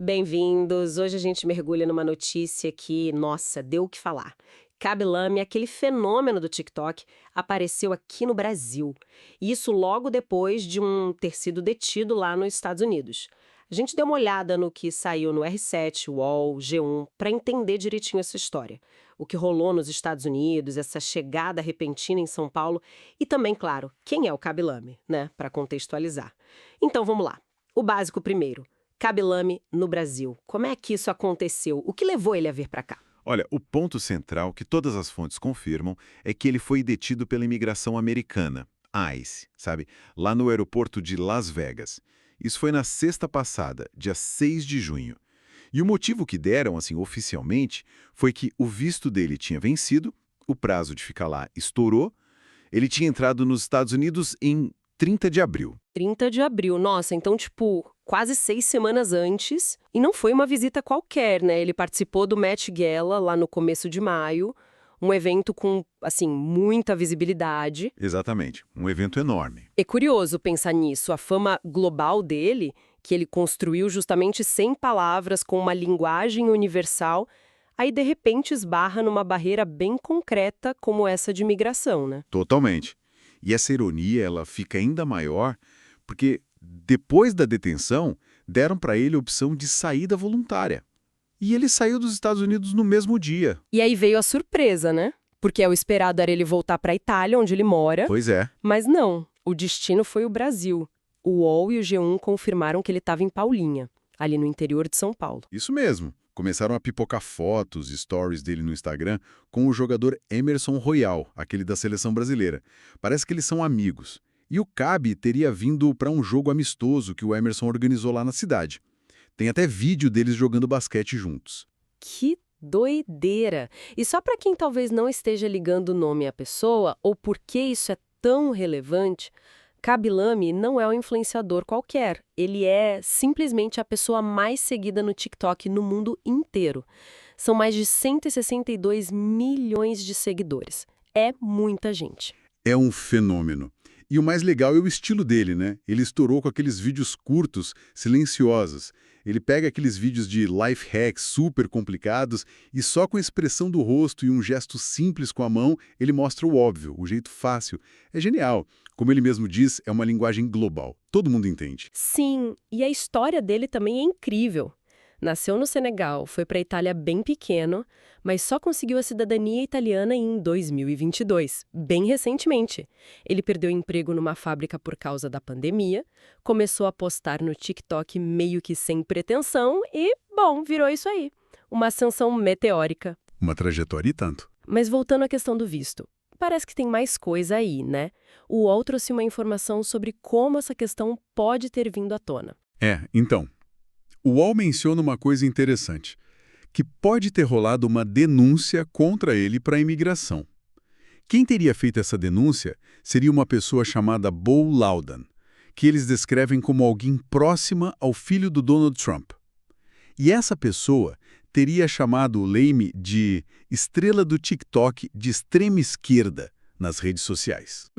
Bem-vindos! Hoje a gente mergulha numa notícia que, nossa, deu o que falar. Kaby Lame, aquele fenômeno do TikTok, apareceu aqui no Brasil. E isso logo depois de ter sido detido lá nos Estados Unidos. A gente deu uma olhada no que saiu no R7, UOL, G1, para entender direitinho essa história. O que rolou nos Estados Unidos, essa chegada repentina em São Paulo e também, claro, quem é o Kaby Lame, né, para contextualizar. Então vamos lá. O básico primeiro. Kaby Lame no Brasil. Como é que isso aconteceu? O que levou ele a vir para cá? Olha, o ponto central que todas as fontes confirmam é que ele foi detido pela imigração americana, ICE, sabe? Lá no aeroporto de Las Vegas. Isso foi na sexta passada, dia 6 de junho. E o motivo que deram, assim, oficialmente, foi que o visto dele tinha vencido, o prazo de ficar lá estourou, ele tinha entrado nos Estados Unidos em 30 de abril. 30 de abril. Nossa, então, quase 6 semanas antes. E não foi uma visita qualquer, né? Ele participou do Met Gala lá no começo de maio. Um evento com, assim, muita visibilidade. Exatamente, um evento enorme. É curioso pensar nisso. A fama global dele, que ele construiu justamente sem palavras, com uma linguagem universal, aí de repente esbarra numa barreira bem concreta como essa de imigração, né? Totalmente. E essa ironia, ela fica ainda maior porque depois da detenção, deram para ele a opção de saída voluntária. E ele saiu dos Estados Unidos no mesmo dia. E aí veio a surpresa, né? Porque o esperado era ele voltar para a Itália, onde ele mora. Pois é. Mas não, o destino foi o Brasil. O UOL e o G1 confirmaram que ele estava em Paulinha, ali no interior de São Paulo. Isso mesmo. Começaram a pipocar fotos e stories dele no Instagram com o jogador Emerson Royal, aquele da seleção brasileira. Parece que eles são amigos. E o Kaby teria vindo para um jogo amistoso que o Emerson organizou lá na cidade. Tem até vídeo deles jogando basquete juntos. Que doideira! E só para quem talvez não esteja ligando o nome à pessoa, ou por que isso é tão relevante, Kaby Lame não é um influenciador qualquer. Ele é simplesmente a pessoa mais seguida no TikTok no mundo inteiro. São mais de 162 milhões de seguidores. É muita gente. É um fenômeno. E o mais legal é o estilo dele, né? Ele estourou com aqueles vídeos curtos, silenciosos. Ele pega aqueles vídeos de life hacks super complicados e só com a expressão do rosto e um gesto simples com a mão, ele mostra o óbvio, o jeito fácil. É genial. Como ele mesmo diz, é uma linguagem global. Todo mundo entende. Sim, e a história dele também é incrível. Nasceu no Senegal, foi para a Itália bem pequeno, mas só conseguiu a cidadania italiana em 2022, bem recentemente. Ele perdeu emprego numa fábrica por causa da pandemia, começou a postar no TikTok meio que sem pretensão e, bom, virou isso aí. Uma ascensão meteórica. Uma trajetória e tanto. Mas voltando à questão do visto. Parece que tem mais coisa aí, né? O UOL trouxe uma informação sobre como essa questão pode ter vindo à tona. Então, o UOL menciona uma coisa interessante, que pode ter rolado uma denúncia contra ele para a imigração. Quem teria feito essa denúncia seria uma pessoa chamada Bo Laudan, que eles descrevem como alguém próxima ao filho do Donald Trump. E essa pessoa teria chamado o Lame de estrela do TikTok de extrema esquerda nas redes sociais.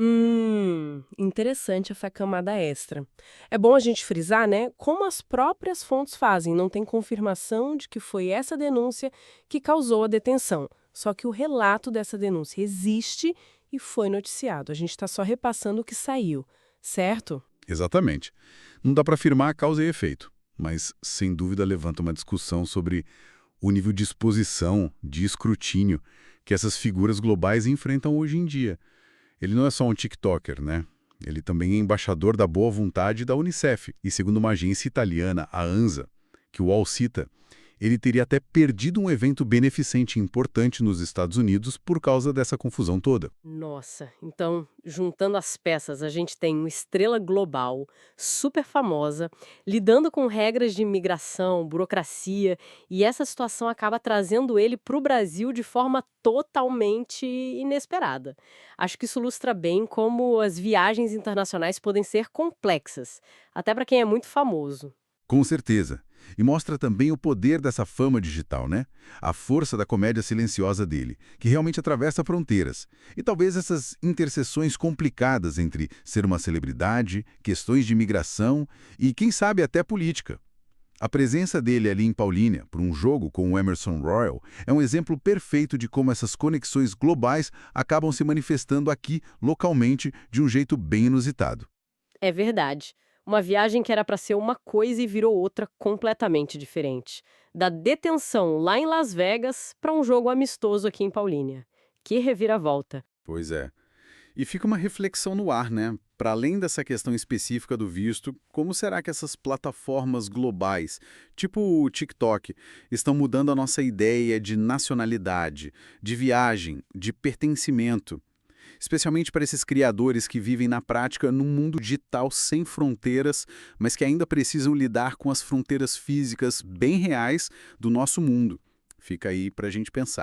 Interessante essa camada extra. É bom a gente frisar, né, como as próprias fontes fazem, não tem confirmação de que foi essa denúncia que causou a detenção. Só que o relato dessa denúncia existe e foi noticiado. A gente está só repassando o que saiu, certo? Exatamente. Não dá para afirmar a causa e efeito, mas sem dúvida levanta uma discussão sobre o nível de exposição, de escrutínio que essas figuras globais enfrentam hoje em dia. Ele não é só um TikToker, né? Ele também é embaixador da boa vontade da Unicef. E segundo uma agência italiana, a ANSA, que o UOL cita, ele teria até perdido um evento beneficente importante nos Estados Unidos por causa dessa confusão toda. Nossa, então, juntando as peças, a gente tem uma estrela global, super famosa, lidando com regras de imigração, burocracia, e essa situação acaba trazendo ele para o Brasil de forma totalmente inesperada. Acho que isso ilustra bem como as viagens internacionais podem ser complexas, até para quem é muito famoso. Com certeza. E mostra também o poder dessa fama digital, né? A força da comédia silenciosa dele, que realmente atravessa fronteiras. E talvez essas interseções complicadas entre ser uma celebridade, questões de imigração e, quem sabe, até política. A presença dele ali em Paulínia, por um jogo com o Emerson Royal, é um exemplo perfeito de como essas conexões globais acabam se manifestando aqui, localmente, de um jeito bem inusitado. É verdade. Uma viagem que era para ser uma coisa e virou outra completamente diferente. Da detenção lá em Las Vegas para um jogo amistoso aqui em Paulínia. Que reviravolta. Pois é. E fica uma reflexão no ar, né? Para além dessa questão específica do visto, como será que essas plataformas globais, tipo o TikTok, estão mudando a nossa ideia de nacionalidade, de viagem, de pertencimento? Especialmente para esses criadores que vivem na prática num mundo digital sem fronteiras, mas que ainda precisam lidar com as fronteiras físicas bem reais do nosso mundo. Fica aí para a gente pensar.